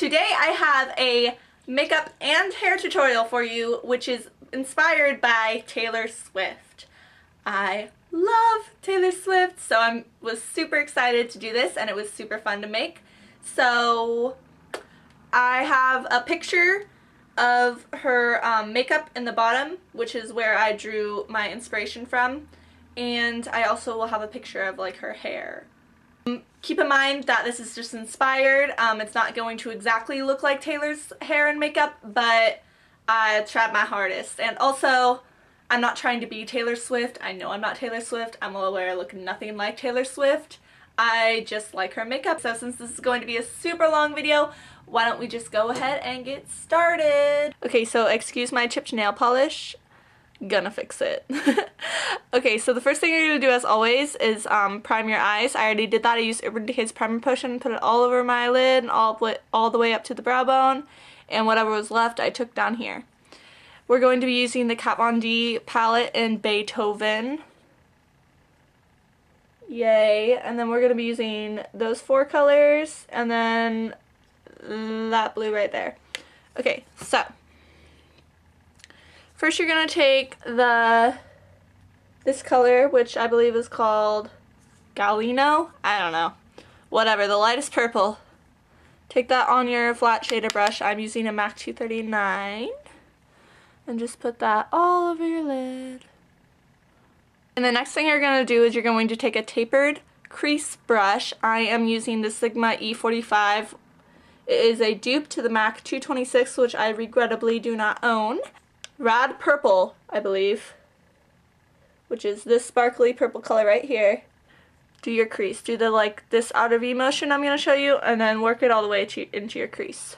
Today I have a makeup and hair tutorial for you, which is inspired by Taylor Swift. I love Taylor Swift, so I was super excited to do this, and it was super fun to make. So I have a picture of her makeup in the bottom, which is where I drew my inspiration from, and I also will have a picture of like her hair. Keep in mind that this is just inspired. It's not going to exactly look like Taylor's hair and makeup, but I tried my hardest. And also, I'm not trying to be Taylor Swift. I know I'm not Taylor Swift. I'm well aware I look nothing like Taylor Swift. I just like her makeup. So since this is going to be a super long video, why don't we just go ahead and get started? Okay, so excuse my chipped nail polish. Gonna fix it. Okay, so the first thing you're gonna do, as always, is prime your eyes. I already did that. I used Urban Decay's primer potion, put it all over my eyelid and all the way up to the brow bone, and whatever was left I took down here. We're going to be using the Kat Von D palette in Beethoven. Yay. And then we're going to be using those four colors and then that blue right there. Okay, so first you're going to take this color, which I believe is called Galino. I don't know. Whatever, the lightest purple. Take that on your flat shader brush. I'm using a MAC 239. And just put that all over your lid. And the next thing you're going to do is you're going to take a tapered crease brush. I am using the Sigma E45. It is a dupe to the MAC 226, which I regrettably do not own. Rad Purple, I believe, which is this sparkly purple color right here. Do your crease. Do the this outer V motion I'm going to show you, and then work it all the way into your crease.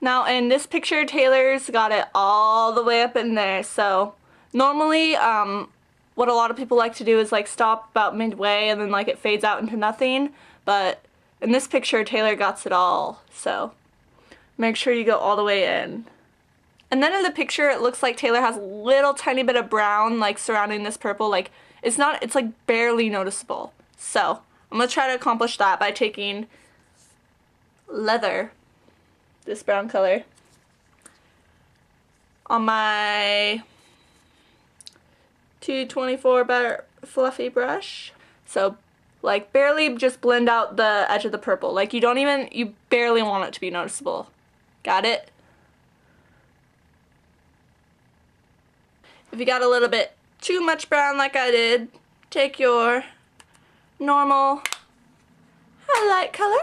Now in this picture, Taylor's got it all the way up in there, so normally what a lot of people like to do is stop about midway and then it fades out into nothing, but in this picture Taylor got it all, so make sure you go all the way in. And then in the picture it looks like Taylor has a little tiny bit of brown surrounding this purple. It's barely noticeable. So I'm going to try to accomplish that by taking Leather, this brown color, on my 224 fluffy brush. So barely just blend out the edge of the purple. You barely want it to be noticeable. Got it? If you got a little bit too much brown like I did, take your normal highlight color.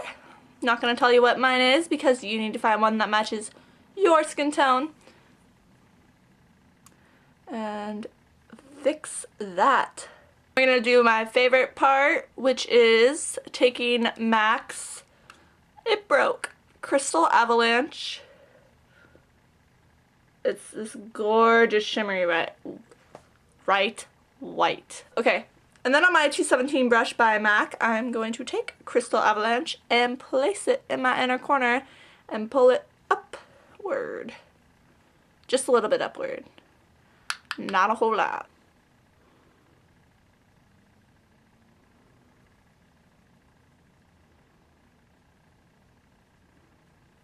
Not going to tell you what mine is because you need to find one that matches your skin tone. And fix that. I'm going to do my favorite part, which is taking MAC's It Broke Crystal Avalanche. It's this gorgeous shimmery right white. Okay. And then on my 217 brush by MAC, I'm going to take Crystal Avalanche and place it in my inner corner and pull it upward. Just a little bit upward. Not a whole lot.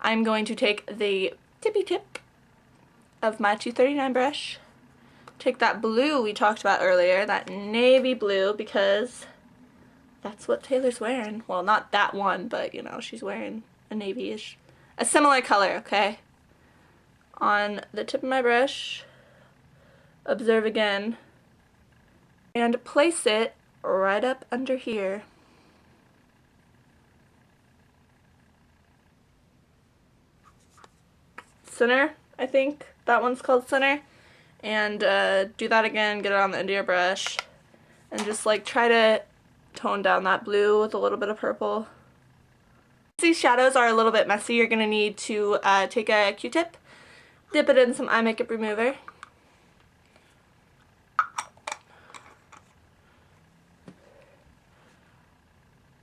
I'm going to take the tippy tip of my 239 brush. Take that blue we talked about earlier, that navy blue, because that's what Taylor's wearing. Well, not that one, but you know, she's wearing a navy-ish, a similar color, okay? On the tip of my brush, observe again, and place it right up under here. Center, I think that one's called center. And do that again, get it on the end of your brush, and just try to tone down that blue with a little bit of purple. These shadows are a little bit messy. You're going to need to take a Q-tip, dip it in some eye makeup remover,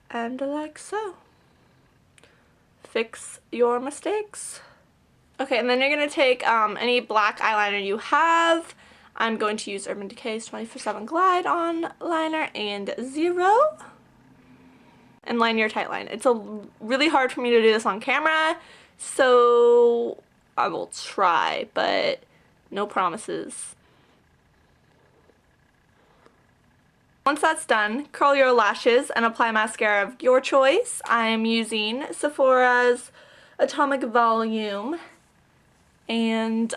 and like so. Fix your mistakes. Okay, and then you're going to take any black eyeliner you have. I'm going to use Urban Decay's 24/7 Glide on liner and Zero and line your tight line. It's really hard for me to do this on camera, so I will try, but no promises. Once that's done, curl your lashes and apply mascara of your choice. I am using Sephora's Atomic Volume, and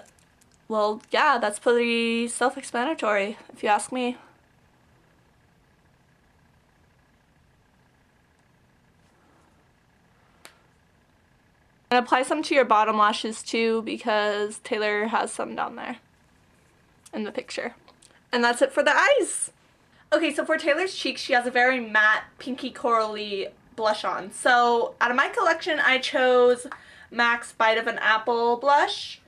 well, yeah, that's pretty self-explanatory if you ask me. And apply some to your bottom lashes too, because Taylor has some down there in the picture. And that's it for the eyes. Okay, so for Taylor's cheeks, she has a very matte, pinky corally blush on. So out of my collection, I chose MAC's Bite of an Apple blush.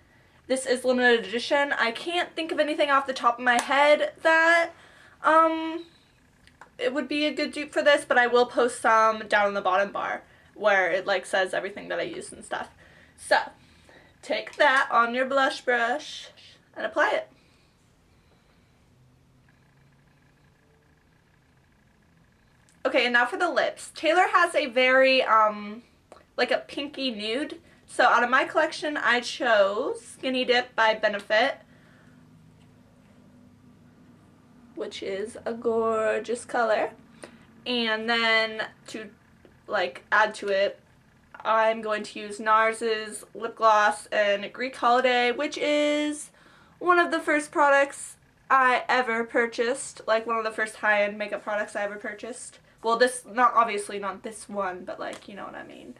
This is limited edition. I can't think of anything off the top of my head that it would be a good dupe for this, but I will post some down in the bottom bar where it like says everything that I used and stuff. So take that on your blush brush and apply it. Okay, and now for the lips. Taylor has a very, like a pinky nude. So out of my collection, I chose Skinny Dip by Benefit, which is a gorgeous color. And then to, like, add to it, I'm going to use NARS's lip gloss in Greek Holiday, which is one of the first products I ever purchased. Like, one of the first high-end makeup products I ever purchased. Well, this, not obviously not this one, but like, you know what I mean.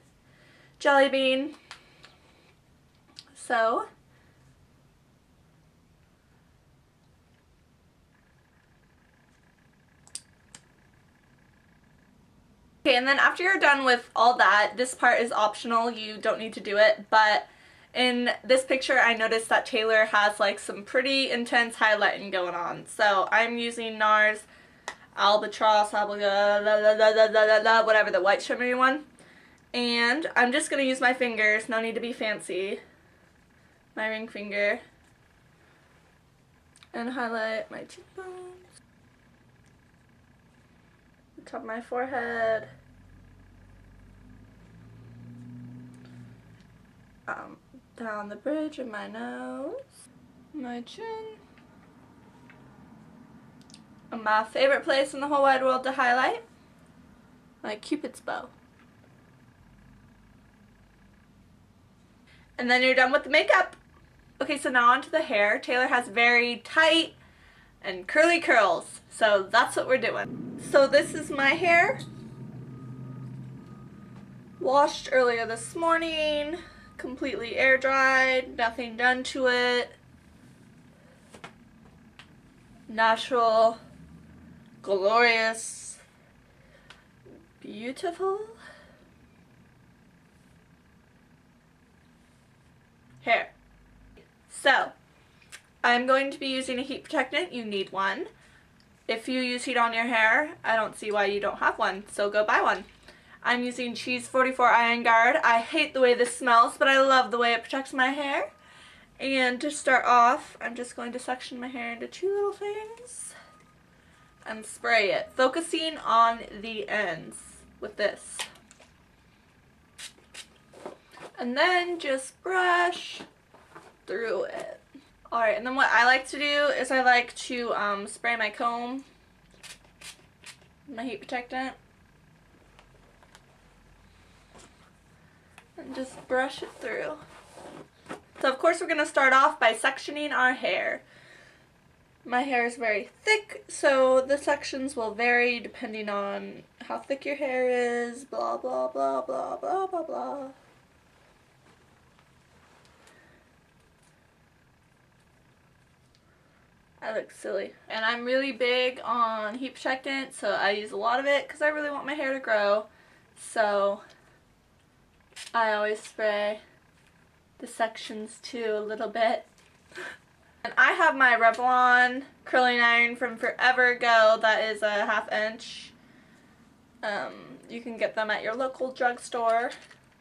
Jelly Bean. So, okay, and then after you're done with all that, this part is optional, you don't need to do it, but in this picture I noticed that Taylor has like some pretty intense highlighting going on. So I'm using NARS Albatross, whatever, the white shimmery one. And I'm just going to use my fingers, no need to be fancy, my ring finger, and highlight my cheekbones, the top of my forehead, down the bridge of my nose, my chin, and my favorite place in the whole wide world to highlight, my Cupid's bow. And then you're done with the makeup. Okay, so now onto the hair. Taylor has very tight and curly curls, so that's what we're doing. So this is my hair. Washed earlier this morning, completely air dried, nothing done to it. Natural, glorious, beautiful hair. So, I'm going to be using a heat protectant. You need one. If you use heat on your hair, I don't see why you don't have one, so go buy one. I'm using Cheese 44 Iron Guard. I hate the way this smells, but I love the way it protects my hair. And to start off, I'm just going to section my hair into two little things and spray it, focusing on the ends with this. And then just brush through it. Alright, and then what I like to do is I like to spray my comb, my heat protectant, and just brush it through. So of course we're going to start off by sectioning our hair. My hair is very thick, so the sections will vary depending on how thick your hair is, blah blah blah blah blah blah blah. I look silly. And I'm really big on heat protectant, so I use a lot of it because I really want my hair to grow. So I always spray the sections too a little bit. And I have my Revlon curling iron from forever ago that is a 1/2 inch. You can get them at your local drugstore.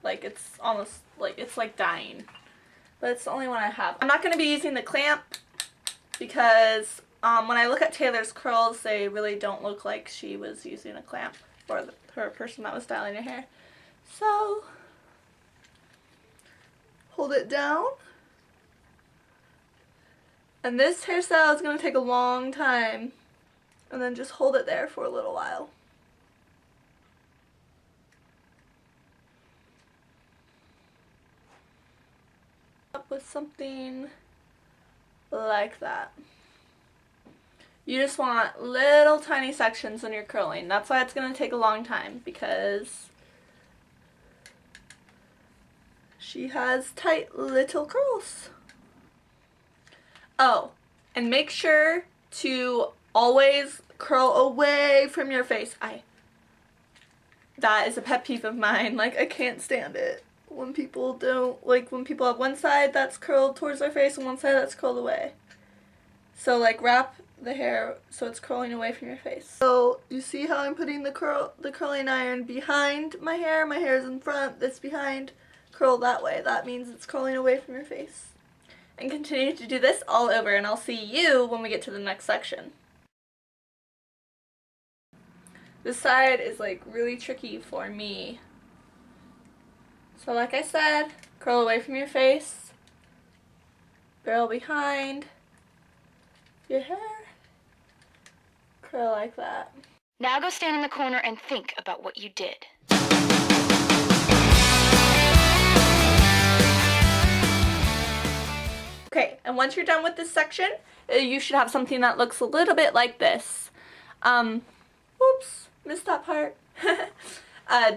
Like, it's almost like, it's like dying. But it's the only one I have. I'm not going to be using the clamp because when I look at Taylor's curls, they really don't look like she was using a clamp for her person that was styling her hair. So, hold it down. And this hairstyle is going to take a long time. And then just hold it there for a little while. Up with something like that. You just want little tiny sections when you're curling. That's why it's going to take a long time, because she has tight little curls. Oh, and make sure to always curl away from your face. That is a pet peeve of mine. Like, I can't stand it when people don't, like, when people have one side that's curled towards their face and one side that's curled away. So, like, wrap the hair so it's curling away from your face. So, you see how I'm putting the curling iron behind my hair? My hair is in front, this behind. Curl that way. That means it's curling away from your face. And continue to do this all over, and I'll see you when we get to the next section. This side is like really tricky for me. So like I said, curl away from your face, barrel behind your hair, curl like that. Now go stand in the corner and think about what you did. Okay, and once you're done with this section, you should have something that looks a little bit like this. Whoops, missed that part.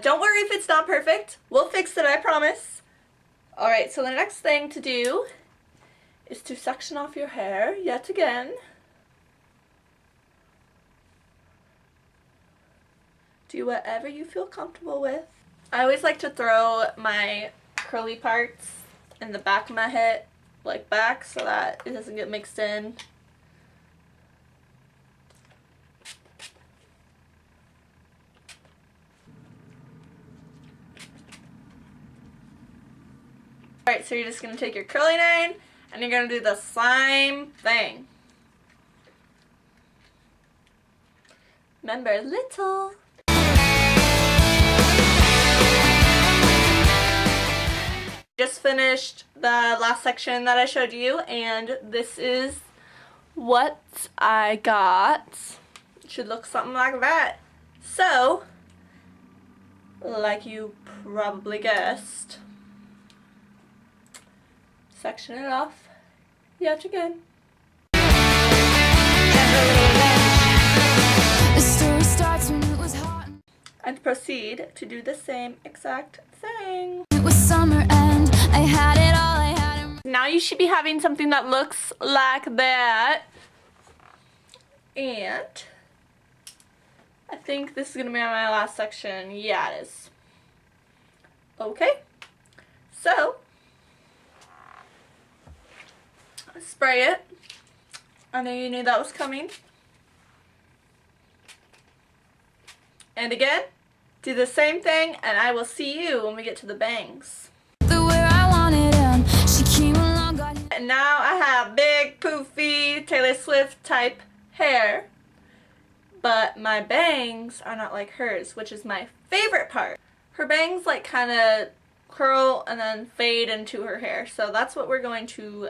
Don't worry if it's not perfect. We'll fix it, I promise. Alright, so the next thing to do is to section off your hair yet again. Do whatever you feel comfortable with. I always like to throw my curly parts in the back of my head, like back, so that it doesn't get mixed in. Alright, so you're just going to take your curling iron and you're going to do the same thing. Remember, little. Just finished the last section that I showed you, and this is what I got. It should look something like that. So, like you probably guessed, section it off yet again. And proceed to do the same exact thing. It was summer and I had it all. Now you should be having something that looks like that. And I think this is going to be my last section. Yeah, it is. Okay. So, spray it. I know you knew that was coming. And again, do the same thing, and I will see you when we get to the bangs. And now I have big, poofy, Taylor Swift type hair, but my bangs are not like hers, which is my favorite part. Her bangs like kind of curl and then fade into her hair, so that's what we're going to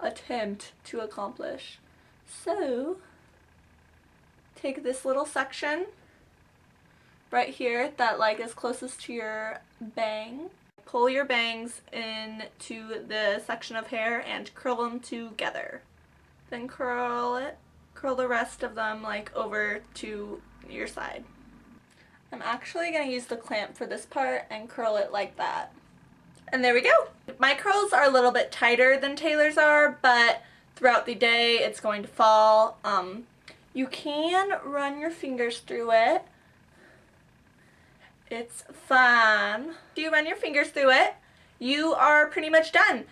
attempt to accomplish. So, take this little section right here that like is closest to your bang. Pull your bangs into the section of hair and curl them together. Then curl the rest of them like over to your side. I'm actually going to use the clamp for this part and curl it like that. And there we go. My curls are a little bit tighter than Taylor's are, but throughout the day it's going to fall. You can run your fingers through it. It's fine. If you run your fingers through it, you are pretty much done.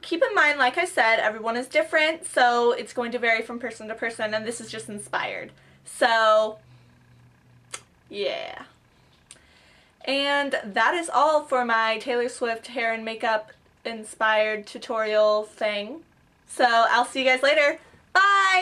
Keep in mind, like I said, everyone is different, so it's going to vary from person to person, and this is just inspired. So, yeah. And that is all for my Taylor Swift hair and makeup inspired tutorial thing. So, I'll see you guys later. Bye!